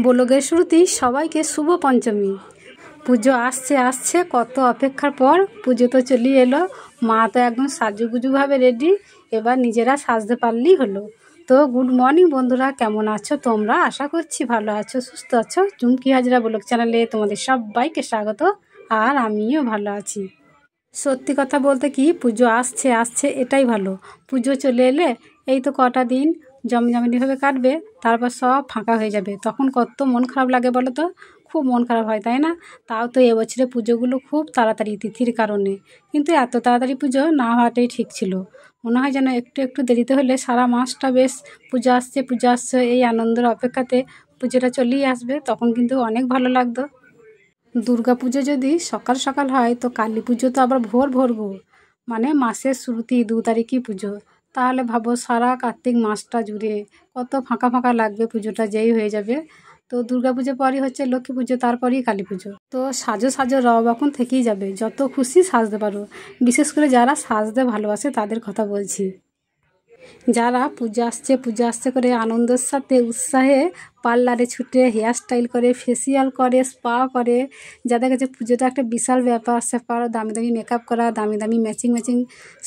ব্লগের শুরুতেই সবাইকে শুভ পঞ্চমী। পুজো আসছে আসছে কত অপেক্ষার পর পুজো তো চলেই এলো। মা তো একদম সাজুগুজুভাবে রেডি, এবার নিজেরা সাজতে পারলেই হলো। তো গুড মর্নিং বন্ধুরা, কেমন আছো তোমরা? আশা করছি ভালো আছো, সুস্থ আছো। চুমকি হাজরা ব্লগ চ্যানেলে তোমাদের সবাইকে স্বাগত। আর আমিও ভালো আছি। সত্যি কথা বলতে কি, পুজো আসছে আসছে এটাই ভালো। পুজো চলে এলে এই তো কটা দিন জমজমাটিভাবে কাটবে, তারপর সব ফাঁকা হয়ে যাবে। তখন কত মন খারাপ লাগে বলো তো, খুব মন খারাপ হয়, তাই না? তাও তো এবছরে পুজোগুলো খুব তাড়াতাড়ি তিথির কারণে, কিন্তু এত তাড়াতাড়ি পুজো না হওয়াটাই ঠিক ছিল। মনে হয় যেন একটু একটু দেরিতে হলে সারা মাসটা বেশ পুজো আসছে পুজো আসছে এই আনন্দের অপেক্ষাতে পুজোটা চলেই আসবে, তখন কিন্তু অনেক ভালো লাগতো। দুর্গা পুজো যদি সকাল সকাল হয় তো কালী পুজো তো আবার ভোর ভোর গো, মানে মাসের শুরুতেই 2 তারিখই পুজো। তাহলে ভাবো সারা কার্তিক মাসটা জুড়ে কত ফাঁকা ফাঁকা লাগবে পুজোটা যেই হয়ে যাবে। তো দুর্গা পুজো পরই হচ্ছে লক্ষ্মী পুজো, তারপরেই কালী পুজো। তো সাজো সাজো রব এখন থেকেই যাবে, যত খুশি সাজতে পারো। বিশেষ করে যারা সাজতে ভালোবাসে তাদের কথা বলছি। যারা পূজা আসছে করে আনন্দের সাথে উৎসাহে পার্লারে ছুটে হেয়ার স্টাইল করে, ফেসিয়াল করে, স্পা করে, যাদের কাছে পুজোটা একটা বিশাল ব্যাপার স্যাপার, দামি দামি মেকআপ করা, দামি দামি ম্যাচিং ম্যাচিং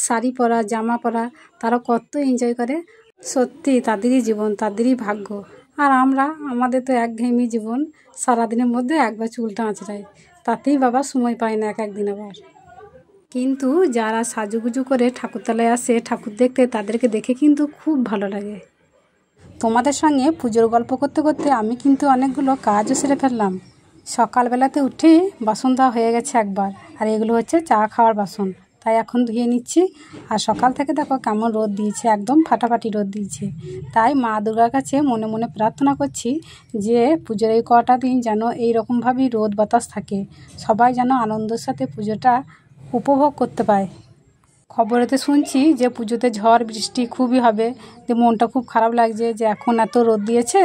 শাড়ি পরা, জামা পরা, তারা কত এনজয় করে। সত্যি তাদেরই জীবন, তাদেরই ভাগ্য। আর আমরা, আমাদের তো একঘেয়েমি জীবন, সারাদিনের মধ্যে একবার চুলটা আঁচড়াই, তাতেই বাবা সময় পায় না এক একদিন আবার। কিন্তু যারা সাজুগুজু করে ঠাকুরতলায় আসে ঠাকুর দেখতে, তাদেরকে দেখে কিন্তু খুব ভালো লাগে। তোমাদের সঙ্গে পুজোর গল্প করতে করতে আমি কিন্তু অনেকগুলো কাজও সেরে ফেললাম। সকালবেলাতে উঠে বাসন ধোয়া হয়ে গেছে একবার, আর এগুলো হচ্ছে চা খাওয়ার বাসন, তাই এখন ধুয়ে নিচ্ছি। আর সকাল থেকে দেখো কেমন রোদ দিয়েছে, একদম ফাটাফাটি রোদ দিয়েছে। তাই মা দুর্গার কাছে মনে মনে প্রার্থনা করছি যে পুজোর এই কটা দিন যেন এইরকমভাবেই রোদ বাতাস থাকে, সবাই যেন আনন্দের সাথে পুজোটা উপভোগ করতে পায়। খবরেতে শুনছি যে পুজোতে ঝড় বৃষ্টি খুবই হবে, যে মনটা খুব খারাপ লাগছে যে এখন এত রোদ দিয়েছে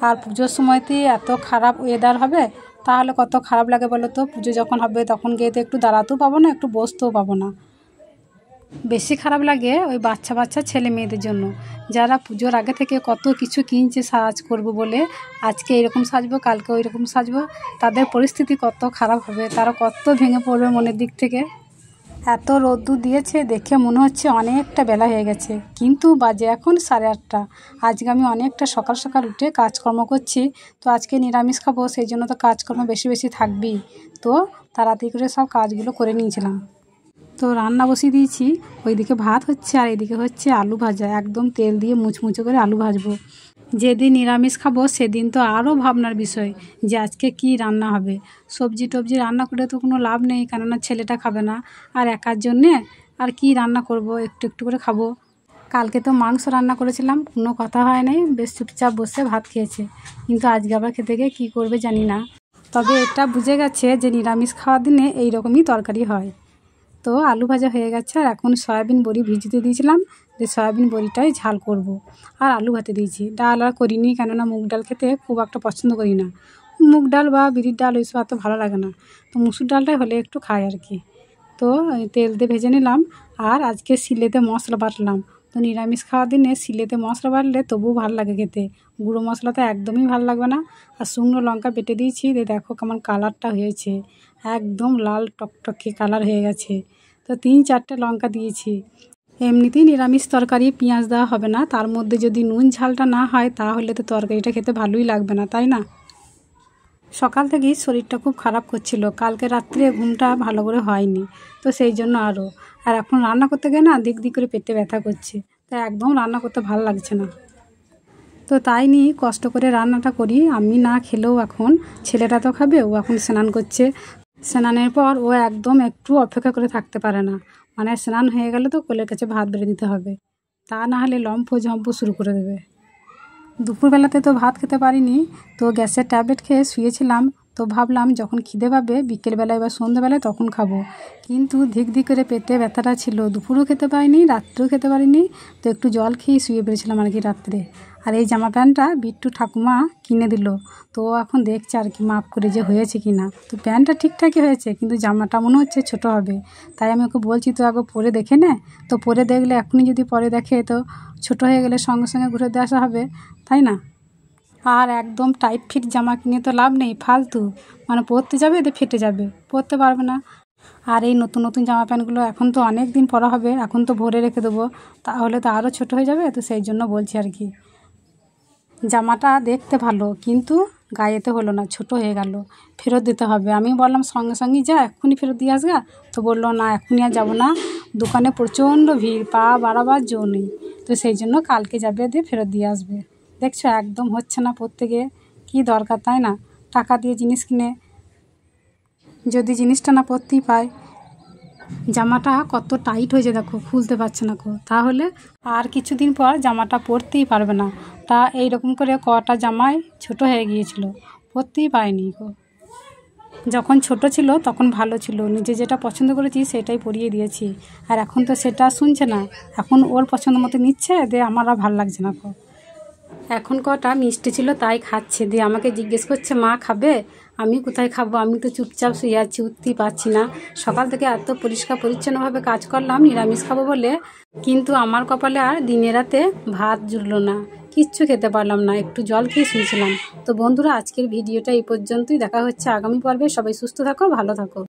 আর পুজোর সময়তেই এত খারাপ ওয়েদার হবে, তাহলে কত খারাপ লাগে বলো তো। পুজো যখন হবে তখন গিয়ে তো একটু দাঁড়াতেও পাবো না, একটু বসতেও পাবো না। বেশি খারাপ লাগে ওই বাচ্চা বাচ্চা ছেলে মেয়েদের জন্য, যারা পুজোর আগে থেকে কত কিছু কিনছে সাজ করব বলে, আজকে এরকম সাজবো কালকে ওই রকম সাজবো। তাদের পরিস্থিতি কত খারাপ হবে, তারা কত ভেঙে পড়বে মনের দিক থেকে। এত রোদ্দুর দিয়েছে, দেখে মনে হচ্ছে অনেকটা বেলা হয়ে গেছে, কিন্তু বাজে এখন 8:30। আজকে আমি অনেকটা সকাল সকাল উঠে কাজকর্ম করছি। তো আজকে নিরামিষ খাবো, সেই জন্য তো কাজকর্ম বেশি বেশি থাকবেই। তো তাড়াতাড়ি করে সব কাজগুলো করে নিয়েছিলাম। তো রান্না বসিয়ে দিয়েছি, ওইদিকে ভাত হচ্ছে আর এদিকে হচ্ছে আলু ভাজা, একদম তেল দিয়ে মুচমুচে করে আলু ভাজবো। যেদিন নিরামিষ খাবো সেদিন তো আরও ভাবনার বিষয় যে আজকে কি রান্না হবে। সবজি টবজি রান্না করে তো কোনো লাভ নেই, কেননা ছেলেটা খাবে না, আর একার জন্যে আর কি রান্না করব, একটু একটু করে খাবো। কালকে তো মাংস রান্না করেছিলাম, কোনো কথা হয় নাই, বেশ চুপচাপ বসে ভাত খেয়েছে। কিন্তু আজকে আবার খেতে গিয়ে কী করবে জানি না। তবে এটা বুঝে গেছে যে নিরামিষ খাওয়ার দিনে এই রকমই তরকারি হয়। তো আলু ভাজা হয়ে গেছে, আর এখন সয়াবিন বড়ি ভিজিতে দিয়েছিলাম, যে সয়াবিন বড়িটাই ঝাল করব। আর আলু ভাতে দিয়েছি, ডাল আর করিনি, কেননা মুগ ডাল খেতে খুব একটা পছন্দ করি না। মুগ ডাল বা বিরির ডাল ওইসব এত ভালো লাগে না, তো মুসুর ডালটাই হলে একটু খাই আর কি। তো তেল দিয়ে ভেজে নিলাম, আর আজকে সিলেতে মশলা বাটলাম। তো নিরামিষ খাওয়ার দিনে সিলেতে মশলা বাটলে তবুও ভালো লাগে খেতে, গুঁড়ো মশলা তো একদমই ভালো লাগবে না। আর শুকনো লঙ্কা বেটে দিয়েছি, দেখো কেমন কালারটা হয়েছে, একদম লাল টকটকে কালার হয়ে গেছে। তো 3-4টে লঙ্কা দিয়েছি। এমনিতেই নিরামিষ তরকারি পেঁয়াজ দেওয়া হবে না, তার মধ্যে যদি নুন ঝালটা না হয় তাহলে তো তরকারিটা খেতে ভালোই লাগবে না, তাই না? সকাল থেকেই শরীরটা খুব খারাপ করছিল, কালকে রাত্রে ঘুমটা ভালো করে হয়নি, তো সেই জন্য আরও। আর এখন রান্না করতে গিয়ে না দিক দিক করে পেটে ব্যথা করছে, তাই একদম রান্না করতে ভালো লাগছে না। তো তাই নিয়ে কষ্ট করে রান্নাটা করি, আমি না খেলেও এখন ছেলেটা তো খাবে, ও এখন স্নান করছে। স্নানের পর ও একদম একটু অপেক্ষা করে থাকতে পারে না, মানে স্নান হয়ে গেলে তো কোলের কাছে ভাত বেড়ে দিতে হবে, তা না হলে লম্ফ ঝম্প শুরু করে দেবে। দুপুরবেলাতে তো ভাত খেতে পারিনি, তো গ্যাসের ট্যাবলেট খেয়ে শুয়েছিলাম। তো ভাবলাম যখন খিদে পাবে বিকেলবেলায় বা সন্ধ্যেবেলায় তখন খাবো, কিন্তু ধিক ধিক করে পেটে ব্যথাটা ছিল, দুপুরও খেতে পারিনি, রাত্রেও খেতে পারিনি। তো একটু জল খেয়ে শুয়ে পড়েছিলাম আর কি রাত্রে। আর এই জামা প্যান্টটা বিট্টু ঠাকুমা কিনে দিল, তো এখন দেখছে আর কি মাপ করে যে হয়েছে কি না। তো প্যান্টটা ঠিকঠাকই হয়েছে, কিন্তু জামাটা মনে হচ্ছে ছোটো হবে, তাই আমি ওকে বলছি তো আগে পরে দেখে নে। তো পরে দেখলে এখনই যদি পরে দেখে তো ছোটো হয়ে গেলে সঙ্গে সঙ্গে ঘুরে দিয়ে আসা হবে, তাই না? আর একদম টাইট ফিট জামা কিনে তো লাভ নেই, ফালতু, মানে পরতে যাবে এতে ফেটে যাবে, পরতে পারবে না। আর এই নতুন নতুন জামা প্যান্টগুলো এখন তো অনেক দিন পরা হবে, এখন তো ভরে রেখে দেবো, তাহলে তো আরও ছোটো হয়ে যাবে, তো সেই জন্য বলছি আর কি। জামাটা দেখতে ভালো কিন্তু গায়েতে হলো না, ছোট হয়ে গেল, ফেরত দিতে হবে। আমি বললাম সঙ্গে সঙ্গেই যা, এক্ষুনি ফেরত দিয়ে আসগা, তো বললো না এক্ষুনি আর যাবো না, দোকানে প্রচণ্ড ভিড়, পা বাড়াবার জো নেই, তো সেই জন্য কালকে যাবে, দিয়ে ফেরত দিয়ে আসবে। দেখছো একদম হচ্ছে না পরতে গিয়ে, কী দরকার তাই না, টাকা দিয়ে জিনিস কিনে যদি জিনিসটা না পরতেই পায়। জামাটা কত টাইট হয়েছে দেখো, খুলতে পারছে না গো, তাহলে আর কিছুদিন পর জামাটা পরতেই পারবে না। তা এইরকম করে কটা জামাই ছোট হয়ে গিয়েছিল, পরতেই পারেনি গো। যখন ছোট ছিল তখন ভালো ছিল, নিজে যেটা পছন্দ করেছি সেটাই পরিয়ে দিয়েছি, আর এখন তো সেটা শুনছে না, এখন ওর পছন্দ মতো নিচ্ছে, দিয়ে আমার আর ভালো লাগছে না গো। এখন কটা মিষ্টি ছিল তাই খাচ্ছে, দিয়ে আমাকে জিজ্ঞেস করছে মা খাবে, আমি কোথায় খাবো, আমি তো চুপচাপ শুয়ে আছি, উঠতেই পারছি না, সকাল থেকে এত পরিষ্কার পরিচ্ছন্নভাবে কাজ করলাম নিরামিষ খাবো বলে, কিন্তু আমার কপালে আর দিনে রাতে ভাত জুটলো না, কিচ্ছু খেতে পারলাম না, একটু জল খেয়ে শুয়েছিলাম। তো বন্ধুরা, আজকের ভিডিওটা এই পর্যন্তই, দেখা হচ্ছে আগামী পর্বে। সবাই সুস্থ থাকো, ভালো থাকো।